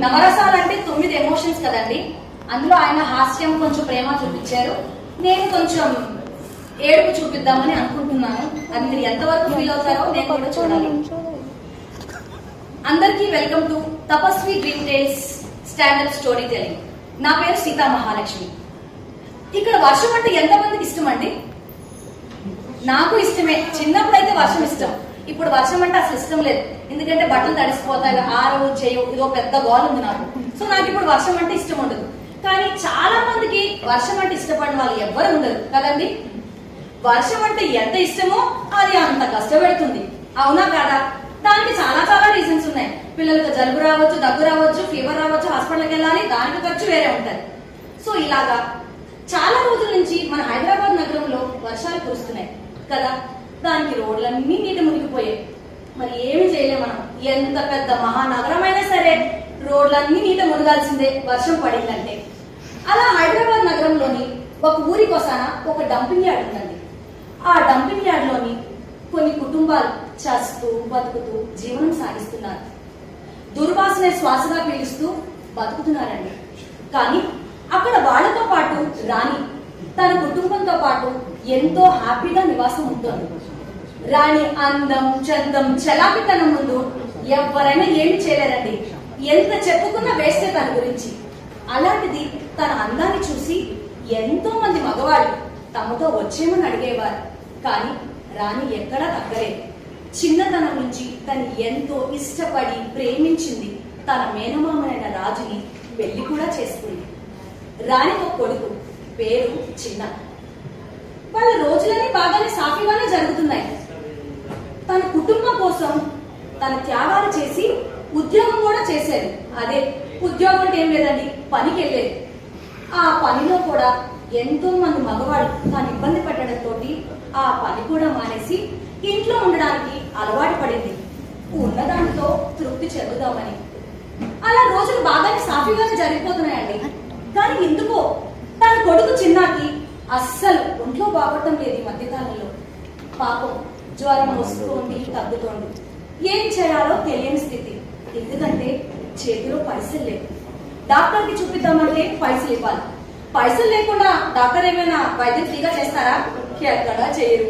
నవరసాలంటే 9 emotions కదండి. అందులో ఆయన హాస్యం, కొంచెం ప్రేమ చూపించారు. నేను కొంచెం ఏడుపు చూపిద్దామని అనుకుంటున్నాను. అది మీరు ఎంతవరకు ఫీల్ అవుతారో నేను కూడా చూడాలి. అందరికీ welcome to Tapasvi dream tales standard story telling. నా పేరు సీతా మహాలక్ష్మి. ఇక్కడ వర్షం అంటే ఎంతమందికి ఇష్టం అండి? నాకు ఇష్టమే. చిన్నప్పుడు అయితే వర్షం ఇష్టం. ఇప్పుడు వర్షం అంటే అసలు ఇష్టం లేదు. ఎందుకంటే బట్టలు తడిసిపోతాయి, ఆరు చేయవు, ఇదో పెద్ద గోల్ ఉంది నాకు. సో నాకు ఇప్పుడు వర్షం అంటే ఇష్టం ఉండదు. కానీ చాలా మందికి వర్షం అంటే ఇష్టపడిన వాళ్ళు ఎవ్వరు ఉండరు కదండి. వర్షం అంటే ఎంత ఇష్టమో అది అంత కష్టపెడుతుంది, అవునా కాదా? దానికి చాలా చాలా రీజన్స్ ఉన్నాయి. పిల్లలకు జలుబు రావచ్చు, దగ్గు రావచ్చు, ఫీవర్ రావచ్చు, హాస్పిటల్కి వెళ్ళాలి, దానికి ఖర్చు వేరే ఉంటుంది. సో ఇలాగా చాలా రోజుల నుంచి మన హైదరాబాద్ నగరంలో వర్షాలు కురుస్తున్నాయి కదా. దానికి రోడ్లన్నీ నీటి మునిగిపోయాయి. మరి ఏమి చేయలేము మనం. ఎంత పెద్ద మహానగరం అయినా సరే రోడ్లన్నీ నీట మునగాల్సిందే వర్షం పడిందంటే. అలా హైదరాబాద్ నగరంలోని ఒక ఊరి కోసాన ఒక డంపింగ్ యార్డ్ ఉందండి. ఆ డంపింగ్ యార్డ్ లోని కొన్ని కుటుంబాలు చస్తూ బతుకుతూ జీవనం సాగిస్తున్నారు. దుర్వాసన శ్వాసగా పీలుస్తూ బతుకుతున్నారండి. కానీ అక్కడ వాళ్లతో పాటు రాణి తన కుటుంబంతో పాటు ఎంతో హ్యాపీగా నివాసం ఉంటుంది. రాణి అందం, చందం, చలాకితనం ముందు ఎవరైనా ఏమి చేయలేరండి. ఎంత చెప్పుకున్నా వేస్తే తన గురించి. అలాంటిది తన అందాన్ని చూసి ఎంతో మంది మగవాళ్ళు తమతో వచ్చేమని అడిగేవారు. కానీ రాణి ఎక్కడా తగ్గలేదు. చిన్నతనం నుంచి తను ఎంతో ఇష్టపడి ప్రేమించింది తన మేనమామనైన రాజుని పెళ్లి కూడా చేసుకుంది. రాణికి ఒక కొడుకు, పేరు చిన్న. వాళ్ళ రోజులన్నీ బాగానే సాఫీగానే జరుగుతున్నాయి. తన కుటుంబం కోసం తన త్యాగాలు చేసి ఉద్యోగం కూడా చేసేది. అదే ఉద్యోగం అంటే ఏం లేదండి, పనికి వెళ్ళేది. ఆ పనిలో కూడా ఎంతో మంది మగవాళ్ళు తాను ఇబ్బంది పెట్టడంతో ఆ పని కూడా మానేసి ఇంట్లో ఉండడానికి అలవాటు పడింది, ఉన్నదాంతో తృప్తి చెందుదామని. అలా రోజులు బాగానే సాఫీగానే జరిగిపోతున్నాయండి. కానీ ఎందుకో తన కొడుకు చిన్నాకి అస్సలు ఒంట్లో బాగొట్టడం లేదు ఈ మధ్యకాలంలో. పాపం జ్వరం వస్తోంది, తగ్గుతోంది. ఏం చేయాలో తెలియని స్థితి. ఎందుకంటే చేతిలో పైసలు లేవు. డాక్టర్కి చూపిద్దామంటే పైసలు ఇవ్వాలి. పైసలు లేకుండా డాక్టర్ ఏమైనా వైద్యం ఫ్రీగా చేస్తారా? ఎక్కడా చేయరు.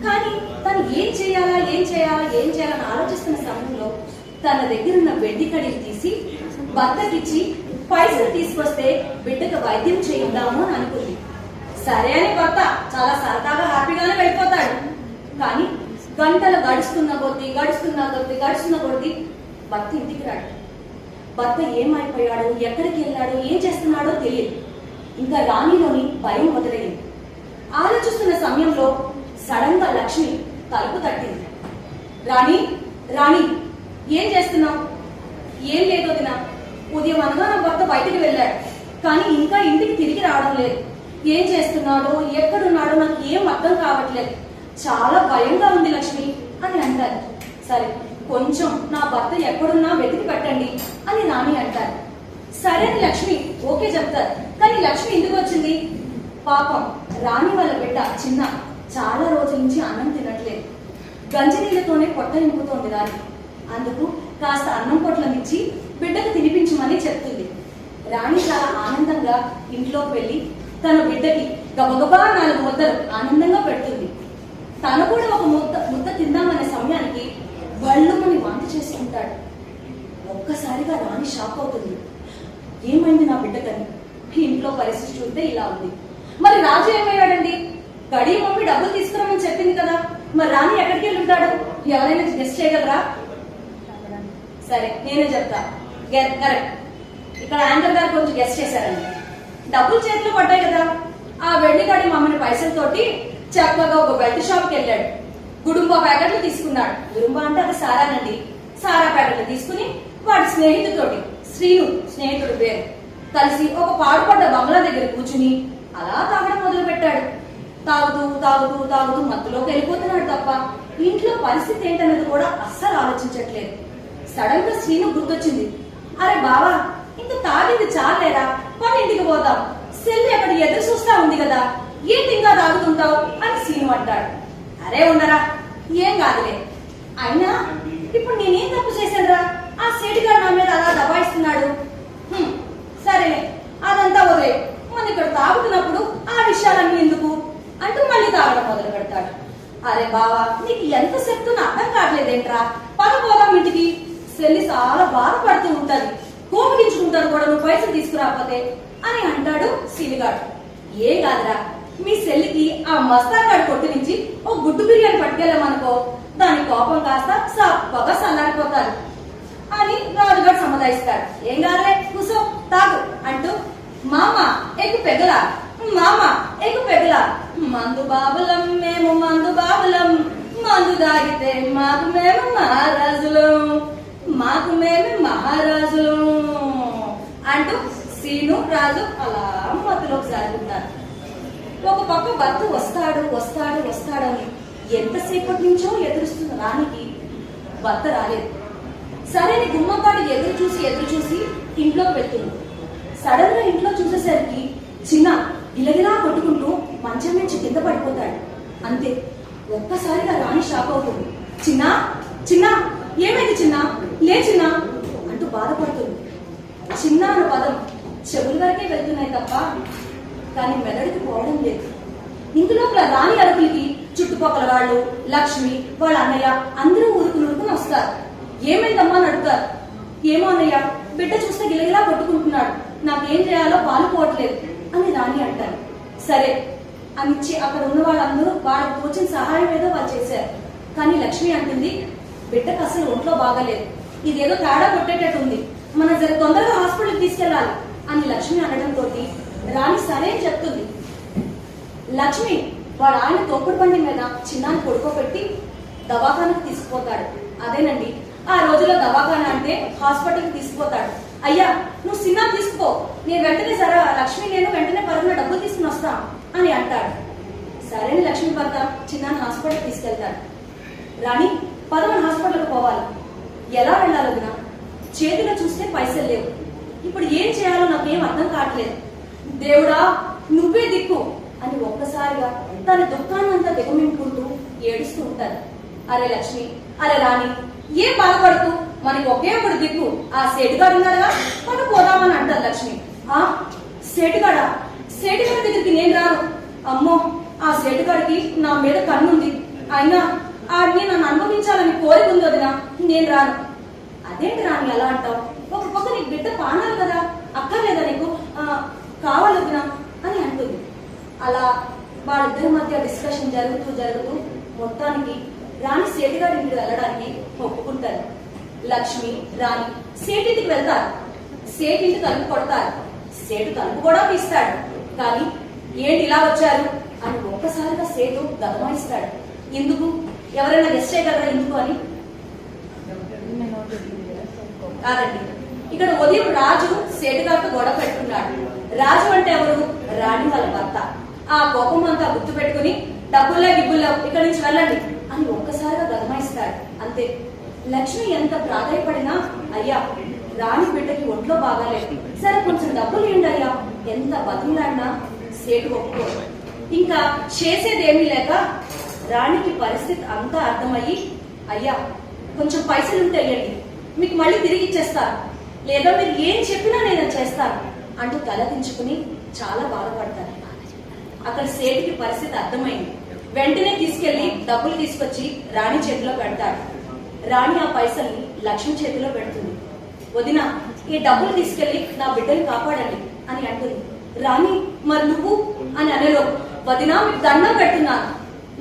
కానీ తను ఏం చేయాలని ఆలోచిస్తున్న సమయంలో తన దగ్గర ఉన్న వెండి కడిని తీసి భర్తకిచ్చి పైసలు తీసుకొస్తే బిడ్డకు వైద్యం చేయిద్దాము అని అనుకుంది. సరే అని భర్త చాలా సరదాగా హ్యాపీగానే వెళ్ళిపోతాడు. కానీ గంటలు గడుస్తున్న కొద్దీ భర్త ఇంటికి రాడు. భర్త ఏమైపోయాడో, ఎక్కడికి వెళ్ళాడో, ఏం చేస్తున్నాడో తెలియదు. ఇంకా రాణిలోని భయం మొదలైంది. ఆలోచిస్తున్న సమయంలో సడన్ గా లక్ష్మి తలుపు తట్టింది. రాణి ఏం చేస్తున్నావు? ఏం లేదు వదిన, ఉదయం అనగా నా భర్త బయటికి వెళ్ళాడు, కానీ ఇంకా ఇంటికి తిరిగి రావడం లేదు. ఏం చేస్తున్నాడో, ఎక్కడున్నాడో నాకు ఏం అర్థం కావట్లేదు. చాలా భయంగా ఉంది లక్ష్మి అని అంటారు. సరే, కొంచెం నా భర్త ఎక్కడున్నా వెతికి పెట్టండి అని రాణి అంటారు. సరే అని లక్ష్మి ఓకే చెప్తారు. కానీ లక్ష్మి ఎందుకు వచ్చింది? పాపం రాణి వాళ్ళ బిడ్డ చిన్న చాలా రోజుల నుంచి అన్నం తినట్లేదు. గంజి నీళ్ళతోనే పొట్ట నింపుతోంది రాణి. అందుకు కాస్త అన్నం పొట్లనిచ్చి బిడ్డకు తినిపించమని చెప్తుంది. రాణి చాలా ఆనందంగా ఇంట్లోకి వెళ్ళి తన బిడ్డకి గబగబా 4 ముద్దలు ఆనందంగా పెడుతుంది. తను కూడా ఒక ముద్ద తిందామనే సమయానికి బళ్ళుమని వాంతి చేసుకుంటాడు. ఒక్కసారిగా రాణి షాక్ అవుతుంది. ఏమైంది నా బిడ్డకని? ఇంట్లో పరిస్థితి చూస్తే ఇలా ఉంది. మరి రాజు ఏమయ్యాడండి? గడి మమ్మీ డబ్బులు తీసుకురామని చెప్పింది కదా, మరి రాణి ఎక్కడికి వెళ్ళి ఉంటాడు? ఎవరైనా గెస్ట్ చేయగలరా? సరే, నేనే చెప్తా. కరెక్ట్. ఇక్కడ యాంకర్ గారు కొంచెం గెస్ట్ చేశారండి. డబ్బులు చేతిలో పడ్డాయి కదా, ఆ వెండి గడి మమ్మల్ని పైసలతోటి చక్కగా ఒక బెల్ట్ షాప్ కి వెళ్ళాడు. గుడుంబా ప్యాకెట్లు తీసుకున్నాడు. గుడుంబా అంటే అది సారానండి. సారా ప్యాకెట్లు తీసుకుని వాడి స్నేహితుతోటి, శ్రీను స్నేహితుడు పేరు, కలిసి ఒక పాడుపడ్డ బంగ్లా దగ్గర కూర్చుని అలా తాగడం మొదలు పెట్టాడు. తాగుతూ మత్తులోకి వెళ్ళిపోతున్నాడు తప్ప ఇంట్లో పరిస్థితి ఏంటనేది కూడా అస్సలు ఆలోచించట్లేదు. సడన్ గా శ్రీను గుర్తొచ్చింది. అరే బావా, ఇంత తాగింది చాలేరా, పని ఇంటికి పోదాం. సెల్లి అక్కడ ఎదురు చూస్తా ఉంది కదా, ఏంటి ఇంకా తాగుతుంటావు అని శ్రీను అంటాడు. అరే ఉండరా, ఏం కాదులే. అయినా ఇప్పుడు నేనేం తప్పు చేశానురా? ఆ సేటిగాడు నా మీద అలా దబాయిస్తున్నాడు. సరేలే, అదంతా వదిలే, మన ఇక్కడ తాగుతున్నప్పుడు ఆ విషయాలన్నీ ఎందుకు అంటూ మళ్ళీ తాగడం మొదలు పెడతాడు. అరే బావా, నీకు ఎంత చెప్తున్నా అర్థం కావట్లేదేంట్రా, పోదాం ఇంటికి. సెల్లి చాలా బాధపడుతూ ఉంటది, కోపగించుకుంటాను కూడా నువ్వు పైసలు తీసుకురాకపోతే అని అంటాడు సిలిగాడు. ఏం కాదురా, మీ సెల్లికి ఆ మస్తాగాడు కొట్టు నుంచి ఓ గుడ్డు బిర్యానీ పట్టుకెళ్ళామనుకో, దాని కోపం కాస్త సప్పగా సల్లారిపోతారు అని రాజుగాడు సమాధాయిస్తాడు. ఏం కాదులే, కూసో తాగు అంటూ మామ ఎగు పెగలా, మామ ఎగు పెగలా, మందు బాబులం మేము, మందు బాబులం, మందు దాగితే మాకు మేము మహారాజులం, మాకు మేమే మహారాజులం అంటూ సీను రాజు అలా మత్తులోకి జారుకుంటారు. ఒక పక్క భర్త వస్తాడని ఎంతసేపటి నుంచో ఎదురుస్తున్న రాణికి భర్త రాలేదు. సరేని గుమ్మపాటి ఎదురు చూసి ఇంట్లోకి వెళ్తుంది. సడన్ గా ఇంట్లో చూసేసరికి చిన్న గిలగిలా కొట్టుకుంటూ మంచం నుంచి కింద పడిపోతాడు. అంతే, ఒక్కసారిగా రాణి షాక్ అవుతుంది. చిన్న ఏమైంది చిన్న, లే చిన్న అంటూ బాధపడుతుంది. చిన్న అన్న పదం చెవుల వరకే వెళ్తున్నాయి తప్ప కానీ మెదడుకు పోవడం లేదు. ఇందులోపల రాణి అరుపులకి చుట్టుపక్కల వాళ్ళు, లక్ష్మి, వాళ్ళ అన్నయ్య అందరూ ఉరుకుని వస్తారు. ఏమైందమ్మా అని అడుగుతారు. ఏమో అన్నయ్య, బిడ్డ చూస్తే గిలగిలా కొట్టుకుంటున్నాడు, నాకేం చేయాలో పాలుపోవట్లేదు అని రాణి అంటారు. సరే అనిచ్చి అక్కడ ఉన్న వాళ్ళందరూ వాళ్ళకి తోచిన సహాయం ఏదో వాళ్ళు చేశారు. కానీ లక్ష్మి అంటుంది, బిడ్డకు అసలు ఒంట్లో బాగాలేదు, ఇదేదో తేడా కొట్టేటట్టు ఉంది, మనం జర తొందరగా హాస్పిటల్కి తీసుకెళ్లాలి అని లక్ష్మి అనడంతో రాణి సరే అని చెప్తుంది. లక్ష్మి వాడు ఆయన తోపుడు బండి మీద చిన్నాన్ని పడుకోబెట్టి దవాఖానకు తీసుకుపోతాడు. అదేనండి, ఆ రోజుల్లో దవాఖాన అంటే హాస్పిటల్కి తీసుకుపోతాడు. అయ్యా నువ్వు చిన్నా తీసుకుపో, నేను వెంటనే సరే లక్ష్మి నేను వెంటనే పరుగున డబ్బులు తీసుకుని వస్తా అని అంటాడు. సరేని లక్ష్మి భర్త చిన్నాన్ని హాస్పిటల్కి తీసుకెళ్తాడు. రాణి పదమని హాస్పిటల్కి పోవాలి, ఎలా వెళ్ళాలి వదినా, చేతిలో చూస్తే పైసలు లేవు, ఇప్పుడు ఏం చేయాలో నాకేం అర్థం కావట్లేదు, దేవుడా నువ్వే దిక్కు అని ఒక్కసారిగా తన దుఃఖాన్నంతా దిగమింపుకుంటూ ఏడుస్తూ ఉంటారు. అరే లక్ష్మి, అరే రాణి, ఏం బాధపడుతూ, మనకి ఒకే ఒకటి దిక్కు ఆ సేటుగాడు ఉన్నాడుగా, మనం పోదామని అంటారు లక్ష్మి. ఆ సేటుగాడా, సేటుగాడి దగ్గరికి నేను రాను, అమ్మో ఆ సేటుగాడికి నా మీద కన్నుంది, అయినా ఆడిని నన్ను అనుభవించాలని కోరిక ఉంది వదినా, నేను రాను. అదేంటి రాణి అలా అంటావు, ఒక పక్క నీకు బిడ్డ పానాలి కదా, అక్కర్లేదా నీకు, కావాలి వదినా అని అంటుంది. అలా వాళ్ళిద్దరి మధ్య డిస్కషన్ జరుగుతూ మొత్తానికి రాణి సేటుగాడి ఇంటికి వెళ్ళడానికి ఒప్పుకుంటారు. లక్ష్మి రాణి సేటింటికి వెళ్తారు. సేటింటి తలుపు కొడతారు. సేటు తలుపు కూడా తీస్తాడు. కానీ ఏంటి ఇలా వచ్చారు అని ఒక్కసారిగా సేటు గమనిస్తాడు. ఎందుకు, ఎవరైనా గెస్ట్ చేయగలరా ఎందుకు అని? కాదండి, ఇక్కడ ఉదయం రాజు సేటుగారితో గొడవ పెట్టుకున్నాడు. రాజు అంటే ఎవరు? రాణి వాళ్ళ భర్త. ఆ కోపం అంతా గుర్తు పెట్టుకుని డబ్బుల్లో గిబ్బుల్లో ఇక్కడి నుంచి వెళ్ళండి అని ఒక్కసారిగా గమనిస్తాడు. అంతే. లక్ష్మి ఎంత ప్రాధాయపడినా, అయ్యా రాణి బిడ్డకి ఒంట్లో బాగాలేదు, సరే కొంచెం డబ్బులు ఏంటి అయ్యా, ఎంత బతిలాడినా సేటు ఒప్పుకోడు. ఇంకా చేసేదేమీ లేక రాణికి పరిస్థితి అంతా అర్థమయ్యి, అయ్యా కొంచెం పైసలు ఉంటే అయ్యండి, మీకు మళ్ళీ తిరిగి ఇచ్చేస్తాను, లేదా మీరు ఏం చెప్పినా నేను చేస్తాను అంటూ తలదించుకుని చాలా బాధపడతారు. అక్కడ సేటుకి పరిస్థితి అర్థమైంది. వెంటనే తీసుకెళ్లి డబ్బులు తీసుకొచ్చి రాణి చేతిలో పెడతాడు. రాణి ఆ పైసల్ని లక్ష్మి చేతిలో పెడుతుంది. వదిన ఈ డబ్బులు తీసుకెళ్లి నా బిడ్డని కాపాడండి అని అంటుంది. రాణి మరి నువ్వు అని అనేలో, వదినా మీకు దండం పెడుతున్నాను,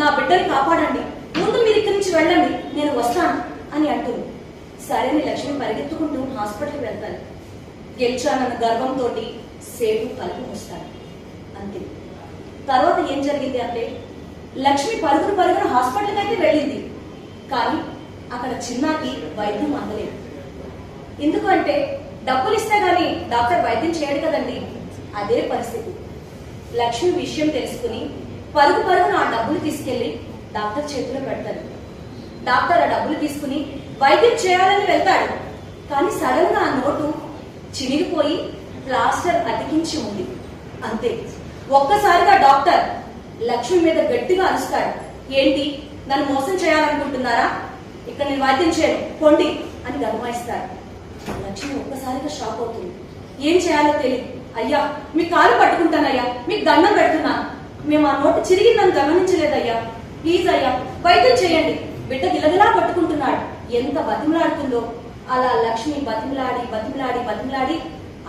నా బిడ్డని కాపాడండి, ముందు మీరు ఇక్కడి నుంచి వెళ్ళండి, నేను వస్తాను అని అంటుంది. సరేని లక్ష్మి పరిగెత్తుకుంటూ హాస్పిటల్కి వెళ్తాను. గెలిచానన్న గర్వంతో సేటు తలుపు మూస్తాడు. అంతే. తర్వాత ఏం జరిగింది అంటే, లక్ష్మి పరుగున హాస్పిటల్కి అయితే వెళ్ళింది. కానీ అక్కడ చిన్నాకి వైద్యం అందలేదు. ఎందుకంటే డబ్బులు ఇస్తే గానీ డాక్టర్ వైద్యం చేయడు కదండి. అదే పరిస్థితి. లక్ష్మి విషయం తెలుసుకుని పరుగున ఆ డబ్బులు తీసుకెళ్లి డాక్టర్ చేతిలో పెడతాడు. డాక్టర్ ఆ డబ్బులు తీసుకుని వైద్యం చేయాలని వెళ్తాడు. కానీ సడన్ గా ఆ నోటు చినిగిపోయి ప్లాస్టర్ అతికించి ఉంది. అంతే. ఒక్కసారిగా డాక్టర్ లక్ష్మి మీద గట్టిగా అరుస్తాడు. ఏంటి, నన్ను మోసం చేయాలనుకుంటున్నారా? ఇక్కడ నేను వైద్యం చేయను, పొండి అని గమనిస్తాడు. లక్ష్మి ఒక్కసారిగా షాక్ అవుతుంది. ఏం చేయాలో తెలియదు. అయ్యా మీ కాలు పట్టుకుంటానయ్యా, మీకు దండం పెడుతున్నాను. మేము ఆ నోటు చిరిగిందని గమనించలేదయ్యా. ప్లీజ్ అయ్యా వైద్యం చేయండి. బిడ్డ గిలగిలా కొట్టుకుంటున్నాడు. ఎంత బతిమలాడుతుందో. అలా లక్ష్మి బతిమలాడి బతిమలాడి బతిమలాడి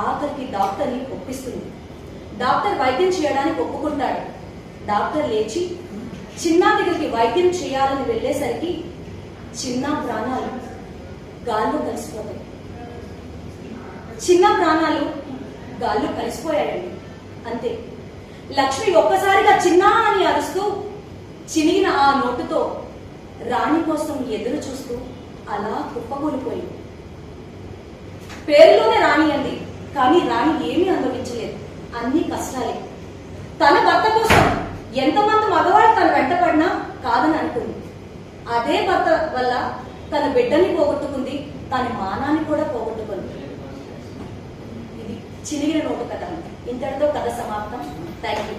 ఆఖరికి డాక్టర్ని ఒప్పిస్తుంది. డాక్టర్ వైద్యం చేయడానికి ఒప్పుకుంటాడు. డాక్టర్ లేచి చిన్న దగ్గరికి వైద్యం చేయాలని వెళ్ళేసరికి చిన్న ప్రాణాలు గాల్లో కలిసిపోతాయి. చిన్న ప్రాణాలు గాల్లో కలిసిపోయాయండి. అంతే. లక్ష్మి ఒక్కసారిగా చిన్నా అని అరుస్తూ చినిగిన ఆ నోటుతో రాణి కోసం ఎదురు చూస్తూ అలా కుప్పకూలిపోయింది. పేరులోనే రాణి అంది, కానీ రాణి ఏమీ అనుభవించలేదు. అన్ని కష్టాలే. తన భర్త కోసం ఎంతమంది మగవాళ్ళు తన వెంటపడినా కాదని అనుకుంది. అదే భర్త వల్ల తన బిడ్డని పోగొట్టుకుంది, తన మానాన్ని కూడా పోగొట్టుకుంది. ఇది చినిగిన నోటు కథ. ఇంతటితో కథ సమాప్తం. Thank you.